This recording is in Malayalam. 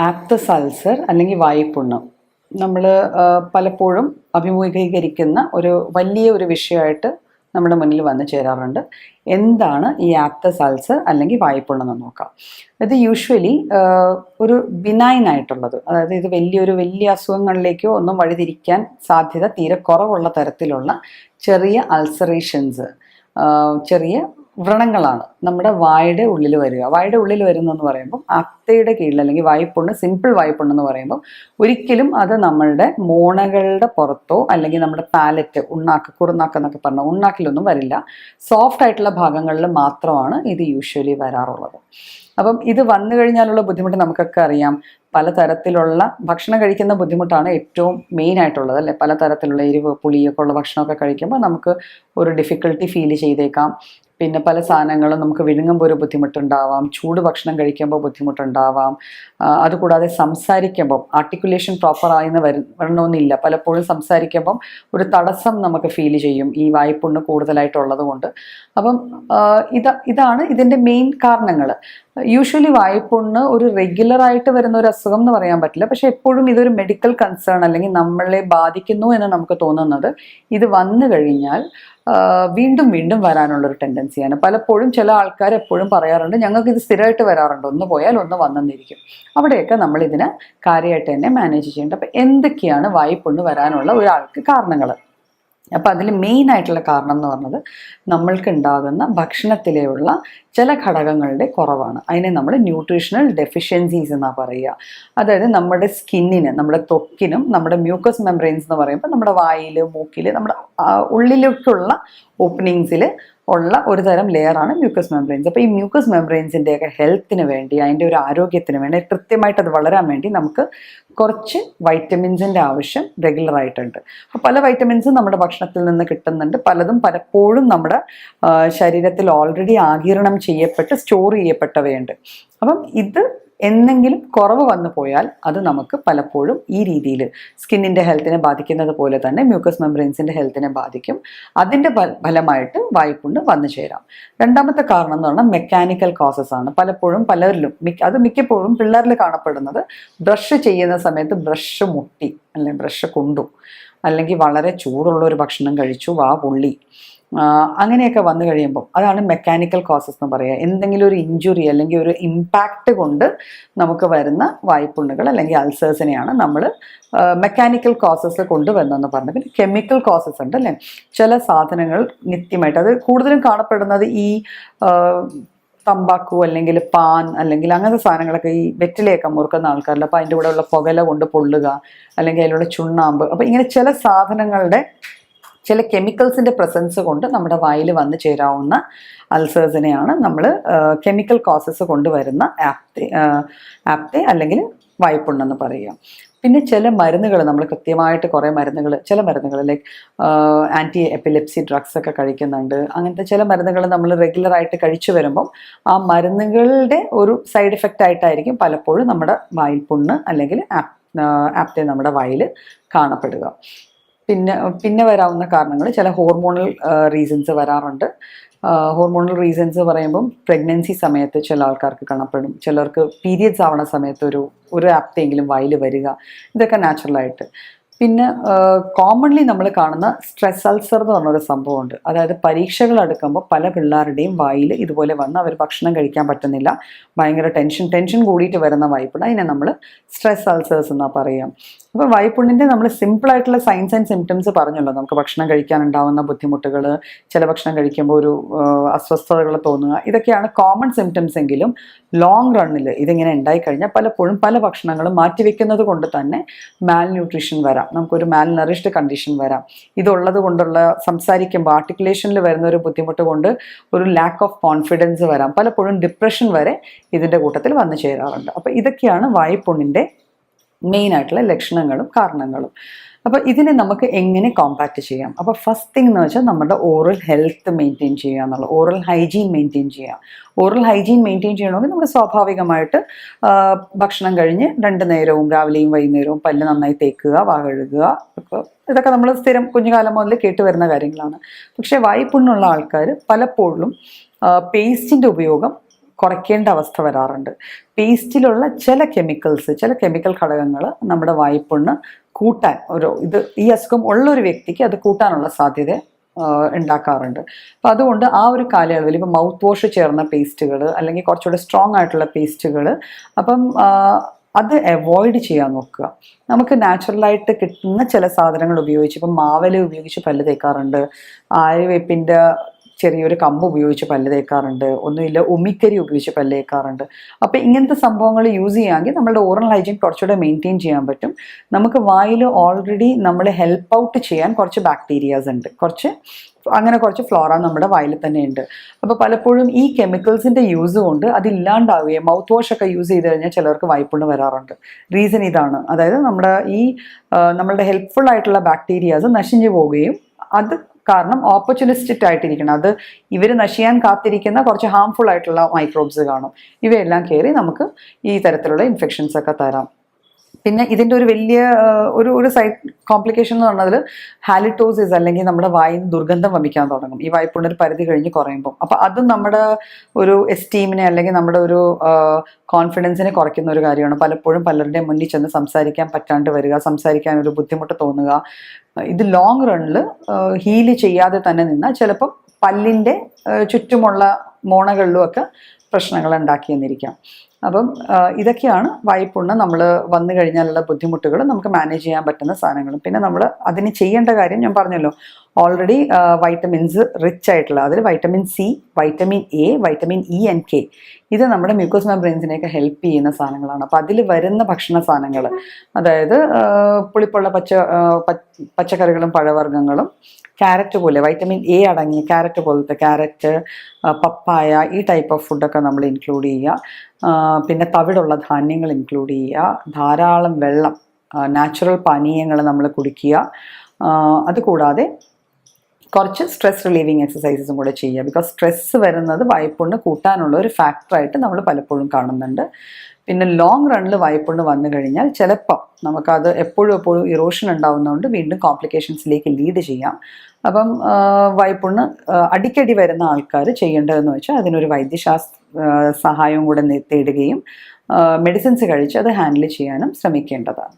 ആപ്തസ് അൾസർ അല്ലെങ്കിൽ വായ്പുണ്ണ് നമ്മൾ പലപ്പോഴും അഭിമുഖീകരിക്കുന്ന വലിയ ഒരു വിഷയമായിട്ട് നമ്മുടെ മുന്നിൽ വന്നു ചേരാറുണ്ട്. എന്താണ് ഈ ആപ്തസ് അൾസർ അല്ലെങ്കിൽ വായ്പുണ്ണെന്ന് നോക്കാം. ഇത് യൂഷ്വലി ഒരു ബിനൈൻ ആയിട്ടുള്ളത്, അതായത് ഇത് വലിയ അസുഖങ്ങളിലേക്കോ ഒന്നും വഴിതിരിക്കാൻ സാധ്യത തീരെ കുറവുള്ള തരത്തിലുള്ള ചെറിയ അൾസറേഷൻസ്, ചെറിയ വ്രണങ്ങളാണ് നമ്മുടെ വായുടെ ഉള്ളിൽ വരിക. വായുടെ ഉള്ളിൽ വരുന്നതെന്ന് പറയുമ്പോൾ അത്തയുടെ കീഴിൽ അല്ലെങ്കിൽ വായ്പുണ്ണ്, സിമ്പിൾ വായ്പുണ്ണെന്ന് പറയുമ്പോൾ ഒരിക്കലും അത് നമ്മളുടെ മോണകളുടെ പുറത്തോ അല്ലെങ്കിൽ നമ്മുടെ പാലറ്റ്, ഉണ്ണാക്ക്, കുറുനാക്ക് എന്നൊക്കെ പറഞ്ഞാൽ ഉണ്ണാക്കിലൊന്നും വരില്ല. സോഫ്റ്റ് ആയിട്ടുള്ള ഭാഗങ്ങളിൽ മാത്രമാണ് ഇത് യൂഷ്വലി വരാറുള്ളത്. അപ്പം ഇത് വന്നു കഴിഞ്ഞാലുള്ള ബുദ്ധിമുട്ട് നമുക്കൊക്കെ അറിയാം. പലതരത്തിലുള്ള ഭക്ഷണം കഴിക്കുന്ന ബുദ്ധിമുട്ടാണ് ഏറ്റവും മെയിൻ ആയിട്ടുള്ളത്, അല്ലേ? പലതരത്തിലുള്ള എരിവ്, പുളിയൊക്കെ ഉള്ള ഭക്ഷണമൊക്കെ കഴിക്കുമ്പോൾ നമുക്ക് ഒരു ഡിഫിക്കൽട്ടി ഫീൽ ചെയ്തേക്കാം. പിന്നെ പല സാധനങ്ങളും നമുക്ക് വിഴുങ്ങുമ്പോൾ ഒരു ബുദ്ധിമുട്ടുണ്ടാവാം, ചൂട് ഭക്ഷണം കഴിക്കുമ്പോൾ ബുദ്ധിമുട്ടുണ്ടാവാം. അതുകൂടാതെ സംസാരിക്കുമ്പം ആർട്ടിക്കുലേഷൻ പ്രോപ്പറായിന്ന് വരണമെന്നില്ല. പലപ്പോഴും സംസാരിക്കുമ്പം ഒരു തടസ്സം നമുക്ക് ഫീൽ ചെയ്യും, ഈ വായ്പുണ്ണ് കൂടുതലായിട്ടുള്ളത് കൊണ്ട്. അപ്പം ഇതാണ് ഇതിൻ്റെ മെയിൻ കാരണങ്ങൾ. യൂഷ്വലി വായ്പുണ്ണ് ഒരു റെഗുലറായിട്ട് വരുന്ന ഒരു അസുഖം എന്ന് പറയാൻ പറ്റില്ല. പക്ഷെ എപ്പോഴും ഇതൊരു മെഡിക്കൽ കൺസേൺ അല്ലെങ്കിൽ നമ്മളെ ബാധിക്കുന്നു എന്ന് നമുക്ക് തോന്നുന്നത് ഇത് വന്നു കഴിഞ്ഞാൽ വീണ്ടും വീണ്ടും വരാനുള്ളൊരു ടെൻഡൻസിയാണ്. പലപ്പോഴും ചില ആൾക്കാർ എപ്പോഴും പറയാറുണ്ട്, ഞങ്ങൾക്ക് ഇത് സ്ഥിരമായിട്ട് വരാറുണ്ട്, ഒന്ന് പോയാൽ ഒന്ന് വന്നെന്നിരിക്കും. അവിടെയൊക്കെ നമ്മൾ ഇതിനെ കാര്യമായിട്ട് തന്നെ മാനേജ് ചെയ്യേണ്ടത്. അപ്പം എന്തൊക്കെയാണ് വായ്പുണ്ണ് വരാനുള്ള ഒരാൾക്ക് കാരണങ്ങൾ? അപ്പം അതിൽ മെയിൻ ആയിട്ടുള്ള കാരണം എന്ന് പറഞ്ഞത് നമ്മൾക്ക് ഉണ്ടാകുന്ന ഭക്ഷണത്തിലെയുള്ള ചില ഘടകങ്ങളുടെ കുറവാണ്. അതിനെ നമ്മൾ ന്യൂട്രീഷണൽ ഡെഫിഷ്യൻസീസ് എന്നാണ് പറയുക. അതായത് നമ്മുടെ സ്കിന്നിന്, നമ്മുടെ ത്വക്കിനും, നമ്മുടെ മ്യൂക്കസ് മെംബ്രെയിൻസ് എന്ന് പറയുമ്പോൾ നമ്മുടെ വായിൽ, മൂക്കിൽ, നമ്മുടെ ഉള്ളിലേക്കുള്ള ഓപ്പണിങ്സിൽ ഉള്ള ഒരു തരം ലെയറാണ് മ്യൂക്കസ് മെംബ്രെയിൻസ്. അപ്പോൾ ഈ മ്യൂക്കസ് മെംബ്രെയിൻസിൻ്റെയൊക്കെ ഹെൽത്തിന് വേണ്ടി, അതിൻ്റെ ഒരു ആരോഗ്യത്തിന് വേണ്ടി, കൃത്യമായിട്ട് അത് വളരാൻ വേണ്ടി നമുക്ക് കുറച്ച് വൈറ്റമിൻസിൻ്റെ ആവശ്യം റെഗുലറായിട്ടുണ്ട്. അപ്പോൾ പല വൈറ്റമിൻസും നമ്മുടെ ഭക്ഷണത്തിൽ നിന്ന് കിട്ടുന്നുണ്ട്. പലപ്പോഴും നമ്മുടെ ശരീരത്തിൽ ഓൾറെഡി ആഗിരണം ചെയ്യപ്പെട്ട് സ്റ്റോർ ചെയ്യപ്പെട്ടവയുണ്ട്. അപ്പം ഇത് എന്തെങ്കിലും കുറവ് വന്നു പോയാൽ അത് നമുക്ക് പലപ്പോഴും ഈ രീതിയിൽ സ്കിന്നിൻ്റെ ഹെൽത്തിനെ ബാധിക്കുന്നത് പോലെ തന്നെ മ്യൂക്കസ് മെംബ്രെയിൻസിൻ്റെ ഹെൽത്തിനെ ബാധിക്കും. അതിൻ്റെ ഫലമായിട്ട് വായ്പുണ്ണ് വന്നു ചേരാം. രണ്ടാമത്തെ കാരണം എന്ന് പറഞ്ഞാൽ മെക്കാനിക്കൽ കോസസ് ആണ്. പലപ്പോഴും പലരിലും, മിക്കപ്പോഴും പിള്ളേരിൽ കാണപ്പെടുന്നത് ബ്രഷ് ചെയ്യുന്ന സമയത്ത് ബ്രഷ് മുട്ടി, അല്ലെങ്കിൽ ബ്രഷ് കൊണ്ടു, അല്ലെങ്കിൽ വളരെ ചൂടുള്ള ഒരു ഭക്ഷണം കഴിച്ചു, വാ പൊള്ളി, അങ്ങനെയൊക്കെ വന്നു കഴിയുമ്പോൾ അതാണ് മെക്കാനിക്കൽ കോസസ് എന്ന് പറയുക. എന്തെങ്കിലും ഒരു ഇഞ്ചുറി അല്ലെങ്കിൽ ഒരു ഇമ്പാക്റ്റ് കൊണ്ട് നമുക്ക് വരുന്ന വായ്പുണ്ണുകൾ അല്ലെങ്കിൽ അൾസേഴ്സിനെയാണ് നമ്മൾ മെക്കാനിക്കൽ കോസസ് കൊണ്ടുവന്നെന്ന് പറഞ്ഞത്. പിന്നെ കെമിക്കൽ കോസസ് ഉണ്ട്, അല്ലേ? ചില സാധനങ്ങൾ നിത്യമായിട്ട്, അത് കൂടുതലും കാണപ്പെടുന്നത് ഈ തമ്പാക്കു അല്ലെങ്കിൽ പാൻ അല്ലെങ്കിൽ അങ്ങനത്തെ സാധനങ്ങളൊക്കെ ഈ വെറ്റിലയൊക്കെ മുറുക്കുന്ന ആൾക്കാരിൽ. അപ്പോൾ അതിൻ്റെ കൂടെ ഉള്ള പുകല കൊണ്ട് പൊള്ളുക, അല്ലെങ്കിൽ അതിലുള്ള ചുണ്ണാമ്പ്, അപ്പോൾ ഇങ്ങനെ ചില സാധനങ്ങളുടെ ചില കെമിക്കൽസിൻ്റെ പ്രസൻസ് കൊണ്ട് നമ്മുടെ വായിൽ വന്നു ചേരാവുന്ന അൾസേഴ്സിനെയാണ് നമ്മൾ കെമിക്കൽ കോസസ് കൊണ്ടുവരുന്ന ആപ്തെ അല്ലെങ്കിൽ വായ്പുണ്ണെന്ന് പറയുക. പിന്നെ ചില മരുന്നുകൾ, നമ്മൾ കൃത്യമായിട്ട് കുറേ മരുന്നുകൾ, ചില മരുന്നുകൾ ലൈക്ക് ആൻറ്റി എപ്പിലെപ്സി ഡ്രഗ്സ് ഒക്കെ കഴിക്കുന്നുണ്ട്. അങ്ങനത്തെ ചില മരുന്നുകൾ നമ്മൾ റെഗുലറായിട്ട് കഴിച്ചു വരുമ്പം ആ മരുന്നുകളുടെ ഒരു സൈഡ് എഫക്റ്റ് ആയിട്ടായിരിക്കും പലപ്പോഴും നമ്മുടെ വായ്പുണ്ണ് അല്ലെങ്കിൽ ആപ്തെ നമ്മുടെ വായിൽ കാണപ്പെടുക. പിന്നെ വരാവുന്ന കാരണങ്ങൾ ചില ഹോർമോണൽ റീസൺസ് വരാറുണ്ട്. ഹോർമോണൽ റീസൺസ് പറയുമ്പം പ്രഗ്നൻസി സമയത്ത് ചില ആൾക്കാർക്ക് കാണപ്പെടും, ചിലർക്ക് പീരിയഡ്സ് ആവണ സമയത്ത് ഒരു ആപ്തെങ്കിലും വായിൽ വരിക, ഇതൊക്കെ നാച്ചുറലായിട്ട്. പിന്നെ കോമൺലി നമ്മൾ കാണുന്ന സ്ട്രെസ് അൾസർ എന്ന് പറഞ്ഞൊരു സംഭവമുണ്ട്. അതായത് പരീക്ഷകൾ അടുക്കുമ്പോൾ പല പിള്ളേരുടെയും വായിൽ ഇതുപോലെ വന്ന് അവർ ഭക്ഷണം കഴിക്കാൻ പറ്റുന്നില്ല, ഭയങ്കര ടെൻഷൻ കൂടിയിട്ട് വരുന്ന വായ്പുണ്ണ്, അതിനെ നമ്മൾ സ്ട്രെസ് അൾസേഴ്സ് എന്നാണ് പറയുക. അപ്പോൾ വായ്പുണ്ണിൻ്റെ നമ്മൾ സിമ്പിളായിട്ടുള്ള സൈൻസ് ആൻഡ് സിംറ്റംസ് പറഞ്ഞല്ലോ. നമുക്ക് ഭക്ഷണം കഴിക്കാനുണ്ടാവുന്ന ബുദ്ധിമുട്ടുകൾ, ചില ഭക്ഷണം കഴിക്കുമ്പോൾ ഒരു അസ്വസ്ഥതകൾ തോന്നുക, ഇതൊക്കെയാണ് കോമൺ സിംറ്റംസ്. എങ്കിലും ലോങ് റണ്ണിൽ ഇതിങ്ങനെ ഉണ്ടായിക്കഴിഞ്ഞാൽ പലപ്പോഴും പല ഭക്ഷണങ്ങളും മാറ്റിവെക്കുന്നത് കൊണ്ട് തന്നെ മാൽ ന്യൂട്രീഷൻ വരാം, നമുക്കൊരു മാൽ നറിഷ്ഡ് കണ്ടീഷൻ വരാം. ഇതുള്ളത് കൊണ്ടുള്ള സംസാരിക്കുമ്പോൾ ആർട്ടിക്കുലേഷനിൽ വരുന്ന ഒരു ബുദ്ധിമുട്ട് കൊണ്ട് ഒരു ലാക്ക് ഓഫ് കോൺഫിഡൻസ് വരാം, പലപ്പോഴും ഡിപ്രഷൻ വരെ ഇതിൻ്റെ കൂട്ടത്തിൽ വന്നു ചേരാറുണ്ട്. അപ്പോൾ ഇതൊക്കെയാണ് വായ്പുണ്ണിൻ്റെ മെയിൻ ആയിട്ടുള്ള ലക്ഷണങ്ങളും കാരണങ്ങളും. അപ്പോൾ ഇതിനെ നമുക്ക് എങ്ങനെ കോമ്പാക്റ്റ് ചെയ്യാം? അപ്പോൾ ഫസ്റ്റ് തിങ് എന്ന് വെച്ചാൽ നമ്മുടെ ഓറൽ ഹെൽത്ത് മെയിൻറ്റെയിൻ ചെയ്യുക എന്നുള്ള, ഓറൽ ഹൈജീൻ മെയിൻറ്റെയിൻ ചെയ്യുക. ഓറൽ ഹൈജീൻ മെയിൻറ്റെയിൻ ചെയ്യണമെങ്കിൽ നമ്മൾ സ്വാഭാവികമായിട്ട് ഭക്ഷണം കഴിഞ്ഞ് 2 നേരവും രാവിലെയും വൈകുന്നേരവും പല്ല് നന്നായി തേക്കുക, വാ കഴുകുക, ഇതൊക്കെ നമ്മൾ സ്ഥിരം കുഞ്ഞുകാലം മുതൽ കേട്ട് വരുന്ന കാര്യങ്ങളാണ്. പക്ഷേ വായ്പുണ്ണുള്ള ആൾക്കാർ പലപ്പോഴും പേസ്റ്റിൻ്റെ ഉപയോഗം കുറയ്ക്കേണ്ട അവസ്ഥ വരാറുണ്ട്. പേസ്റ്റിലുള്ള ചില കെമിക്കൽ ഘടകങ്ങൾ നമ്മുടെ വായ്പുണ്ണ് കൂട്ടാൻ ഈ അസുഖം ഉള്ള ഒരു വ്യക്തിക്ക് അത് കൂട്ടാനുള്ള സാധ്യത ഉണ്ടാക്കാറുണ്ട്. അപ്പം അതുകൊണ്ട് ആ ഒരു കാലയളവിൽ ഇപ്പം മൗത്ത് വാഷ് ചേർന്ന പേസ്റ്റുകൾ അല്ലെങ്കിൽ കുറച്ചുകൂടെ സ്ട്രോങ് ആയിട്ടുള്ള പേസ്റ്റുകൾ അപ്പം അത് അവോയ്ഡ് ചെയ്യാൻ നോക്കുക. നമുക്ക് നാച്ചുറലായിട്ട് കിട്ടുന്ന ചില സാധനങ്ങൾ ഉപയോഗിച്ച് ഇപ്പം മാവല ഉപയോഗിച്ച് പല്ല് തേക്കാറുണ്ട്, ആര്യവേപ്പിൻ്റെ ചെറിയൊരു കമ്പ് ഉപയോഗിച്ച് പല്ല് തേക്കാറുണ്ട്, ഒന്നുമില്ല ഉമിക്കരി ഉപയോഗിച്ച് പല്ല് തേക്കാറുണ്ട്. അപ്പോൾ ഇങ്ങനത്തെ സംഭവങ്ങൾ യൂസ് ചെയ്യാമെങ്കിൽ നമ്മുടെ ഓറൽ ഹൈജീൻ കുറച്ചുകൂടെ മെയിൻറ്റെയിൻ ചെയ്യാൻ പറ്റും. നമുക്ക് വായിൽ ഓൾറെഡി നമ്മളെ ഹെൽപ്പ് ഔട്ട് ചെയ്യാൻ കുറച്ച് ബാക്ടീരിയാസ് ഉണ്ട്, കുറച്ച് ഫ്ലോറ നമ്മുടെ വായിൽ തന്നെ ഉണ്ട്. അപ്പോൾ പലപ്പോഴും ഈ കെമിക്കൽസിൻ്റെ യൂസ് കൊണ്ട് അതില്ലാണ്ടാവുകയും മൗത്ത് വാഷ് ഒക്കെ യൂസ് ചെയ്ത് കഴിഞ്ഞാൽ ചിലർക്ക് വായ്പുണ്ണ് വരാറുണ്ട്. റീസൺ ഇതാണ്, അതായത് നമ്മളുടെ ഹെൽപ്ഫുൾ ആയിട്ടുള്ള ബാക്ടീരിയാസ് നശിഞ്ഞു പോവുകയും അത് കാരണം ഓപ്പർച്യൂണിസ്റ്റിക് ആയിട്ടിരിക്കണം, അത് ഇവർ നശിയാൻ കാത്തിരിക്കുന്ന കുറച്ച് ഹാംഫുൾ ആയിട്ടുള്ള മൈക്രോബ്സ് കാണും. ഇവയെല്ലാം കയറി നമുക്ക് ഈ തരത്തിലുള്ള ഇൻഫെക്ഷൻസ് ഒക്കെ തരാം. പിന്നെ ഇതിൻ്റെ ഒരു വലിയ ഒരു സൈഡ് കോംപ്ലിക്കേഷൻ എന്ന് പറഞ്ഞാൽ ഹാലിറ്റോസിസ്, അല്ലെങ്കിൽ നമ്മുടെ വായിൽ ദുർഗന്ധം വമിക്കാൻ തുടങ്ങും ഈ വായ്പുണ്ണ് ഒരു പരിധി കഴിഞ്ഞ് കുറയുമ്പോൾ. അപ്പോൾ അതും നമ്മുടെ ഒരു എസ്റ്റീമിനെ അല്ലെങ്കിൽ നമ്മുടെ ഒരു കോൺഫിഡൻസിനെ കുറയ്ക്കുന്ന ഒരു കാര്യമാണ്. പലപ്പോഴും പലരുടെയും മുന്നിൽ ചെന്ന് സംസാരിക്കാൻ പറ്റാണ്ട് വരിക, സംസാരിക്കാൻ ഒരു ബുദ്ധിമുട്ട് തോന്നുക. ഇത് ലോങ് റണ്ണിൽ ഹീല് ചെയ്യാതെ തന്നെ നിന്നാൽ ചിലപ്പം പല്ലിൻ്റെ ചുറ്റുമുള്ള മോണകളിലും ഒക്കെ പ്രശ്നങ്ങൾ ഉണ്ടാക്കിയെന്നിരിക്കാം. അപ്പം ഇതൊക്കെയാണ് വായ്പുണ്ണ് നമ്മൾ വന്നു കഴിഞ്ഞാലുള്ള ബുദ്ധിമുട്ടുകൾ, നമുക്ക് മാനേജ് ചെയ്യാൻ പറ്റുന്ന സാധനങ്ങളും. പിന്നെ നമ്മൾ അതിന് ചെയ്യേണ്ട കാര്യം ഞാൻ പറഞ്ഞല്ലോ, ഓൾറെഡി വൈറ്റമിൻസ് റിച്ച് ആയിട്ടുള്ള, അതിൽ vitamin C, vitamin A, vitamin E and K, ഇത് നമ്മുടെ മ്യൂക്കോസ് മെംബ്രെയിൻസിനെയൊക്കെ ഹെൽപ്പ് ചെയ്യുന്ന സാധനങ്ങളാണ്. അപ്പോൾ അതിൽ വരുന്ന ഭക്ഷണ സാധനങ്ങൾ, അതായത് പുളിപ്പുള്ള പച്ചക്കറികളും പഴവർഗ്ഗങ്ങളും, ക്യാരറ്റ് പോലെ വൈറ്റമിൻ എ അടങ്ങിയ ക്യാരറ്റ് പോലത്തെ ക്യാരറ്റ്, പപ്പായ, ഈ ടൈപ്പ് ഓഫ് ഫുഡൊക്കെ നമ്മൾ ഇൻക്ലൂഡ് ചെയ്യുക. പിന്നെ തവിടുള്ള ധാന്യങ്ങൾ ഇൻക്ലൂഡ് ചെയ്യുക. ധാരാളം വെള്ളം, നാച്ചുറൽ പാനീയങ്ങൾ നമ്മൾ കുടിക്കുക. അതുകൂടാതെ കുറച്ച് സ്ട്രെസ് റിലീവിങ് എക്സസൈസസും കൂടെ ചെയ്യുക. ബിക്കോസ് സ്ട്രെസ്സ് വരുന്നത് വായ്പുണ്ണ് കൂട്ടാനുള്ള ഒരു ഫാക്ടറായിട്ട് നമ്മൾ പലപ്പോഴും കാണുന്നുണ്ട്. പിന്നെ ലോങ് റണ്ണിൽ വായ്പുണ്ണ് വന്നു കഴിഞ്ഞാൽ ചിലപ്പോൾ നമുക്കത് എപ്പോഴും ഇറോഷൻ ഉണ്ടാവുന്നതുകൊണ്ട് വീണ്ടും കോംപ്ലിക്കേഷൻസിലേക്ക് ലീഡ് ചെയ്യാം. അപ്പം വായ്പുണ്ണ് അടിക്കടി വരുന്ന ആൾക്കാർ ചെയ്യേണ്ടതെന്ന് വെച്ചാൽ അതിനൊരു സഹായവും കൂടെ തേടുകയും മെഡിസിൻസ് കഴിച്ച് അത് ഹാൻഡിൽ ചെയ്യാനും ശ്രമിക്കേണ്ടതാണ്.